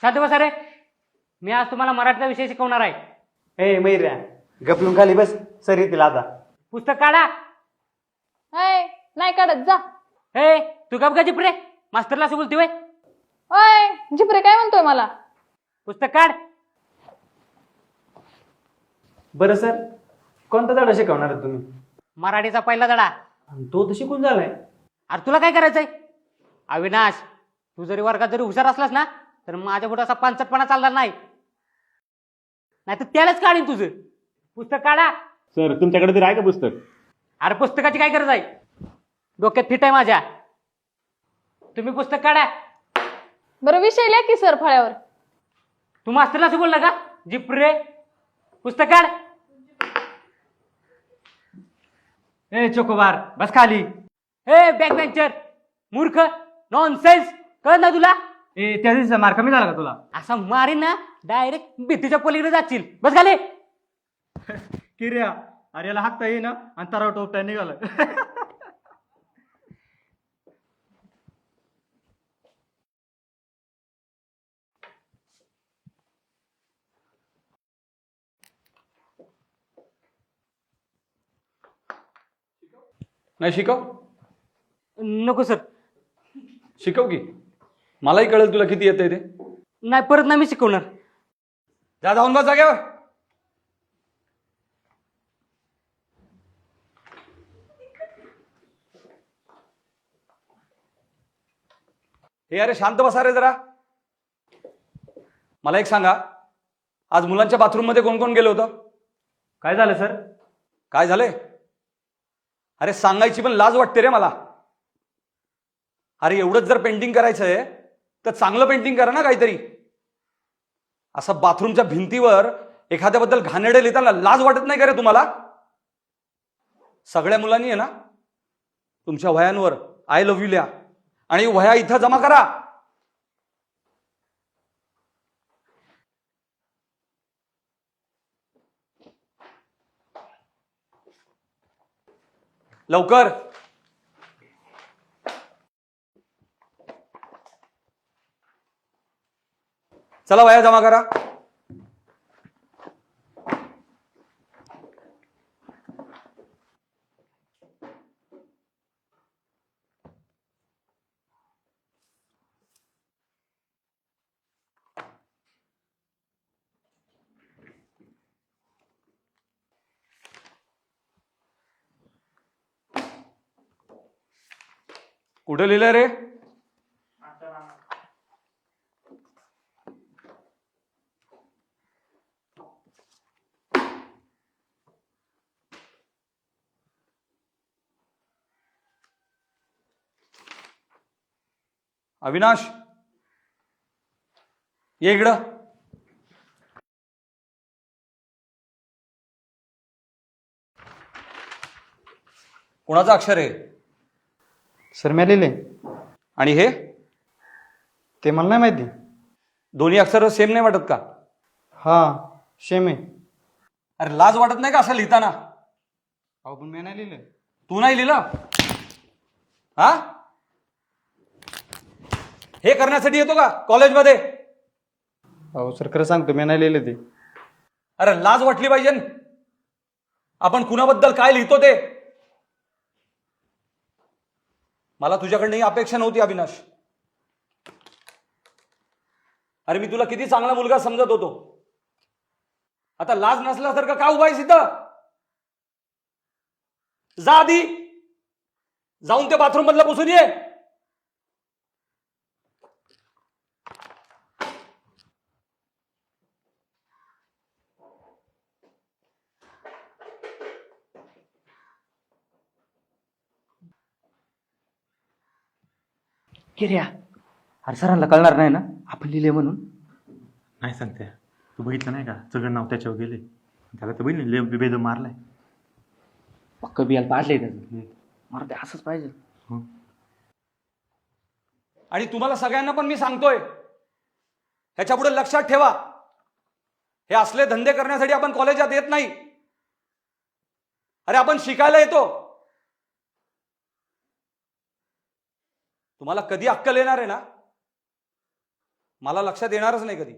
शांत बसा रे. मी आज तुम्हाला मराठीचा विषय शिकवणार आहे. ए मैऱ्या, गपलून खाली बस. सर येतील आता. पुस्तक काढा. अय नाही काढत जा. ए तू गप गजिप रे. मास्तरला असं बोलते वय. अय जिपरे काय म्हणतोय मला? पुस्तक काढ. बरं सर, कोणता धडा शिकवणार आहे तुम्ही? मराठीचा पहिला धडा. आणि तो तर शिकून झालाय. अरे तुला काय करायचंय? अविनाश, तू जरी वर्गात जरी हुशार असलास ना तर माझ्या पुढे असा पांचटपणा चालणार नाही. नाही तर त्यालाच काढीन तुझं. पुस्तक काढा. सर तुमच्याकडे तरी आहे का पुस्तक? अरे पुस्तकाची काय गरज आहे? डोक्यात फिट आहे माझ्या. तुम्ही पुस्तक काढा. बरं विषय लिहा की सर फळ्यावर. तू मास्तरला असं बोलला का? जिप रे. पुस्तक काढ. ए चोकोबार, बस खाली. ए बॅक बेंचर, मूर्ख, नॉनसेन्स. कळत ना तुला? ए त्या दिवसाचा मार कमी झाला का तुला? असा मारीन ना डायरेक्ट भीतीच्या पलीकडे जाशील. बस खाली. किर्या, अरे याला हाकता येईना आणि तराव टोपटा निघालं. नाही शिकव. नको सर. शिकव की मलाही कळेल तुला किती येतंय ते. नाही परत नाही मी शिकवणार. जा जाऊन बस जागेवर. हे अरे शांत बसा रे जरा. मला एक सांगा, आज मुलांच्या बाथरूम मध्ये कोण कोण गेलं होतं? काय झालं सर? काय झालंय? अरे सांगायची पण लाज वाटते रे मला. अरे एवढंच जर पेंटिंग करायचंय तर चांगलं पेंटिंग करा ना काहीतरी. असं बाथरूमच्या भिंतीवर एखाद्याबद्दल घाणेरडे लिहिताना लाज वाटत नाही का रे तुम्हाला? सगळ्या मुलांनी आहे ना तुमच्या वह्यांवर आय लव्ह यू लिहा आणि वह्या इथं जमा करा. लवकर. चला वह्या जमा करा. कुठे लिहिलंय रे? अविनाश ये इकडं. कोणाचं अक्षर आहे? सर मी लिहिले. आणि हे ते मला नाही माहिती. दोन्ही अक्षर सेम नाही वाटत का? हा शेम आहे. अरे लाज वाटत नाही का असं लिहिताना? अहो पण मी नाही लिहिलं. तू नाही लिहिलं? हा, हे करण्यासाठी येतो का कॉलेजमध्ये? अहो सर खरं सांगतो मी नाही लिहिलं ते. अरे लाज वाटली पाहिजे न. आपण कुणाबद्दल काय लिहितो ते. मला तुझ्याकडनं ही अपेक्षा नव्हती अविनाश. अरे मी तुला किती चांगला मुलगा समजत होतो. आता लाज नसल्यासारखं का उभा आहेस इथं? जा आधी जाऊन ते बाथरूम मधलं पुसून ये. किर्या, अरे सरांना कळणार नाही ना आपण लिहिले म्हणून? नाही सांगते. तू बघितलं नाही का सगळं नाव त्याच्यावर गेले. त्याला तर बघितलं बेद मारलाय. पक्क बियाला पाडले त्याचं. मला ते असंच पाहिजे. आणि तुम्हाला सगळ्यांना पण मी सांगतोय, ह्याच्या पुढे लक्षात ठेवा, हे असले धंदे करण्यासाठी आपण कॉलेजात येत नाही. अरे आपण शिकायला येतो. तुम्हाला कधी अक्कल येणार आहे ना मला लक्षात येणारच नाही कधी.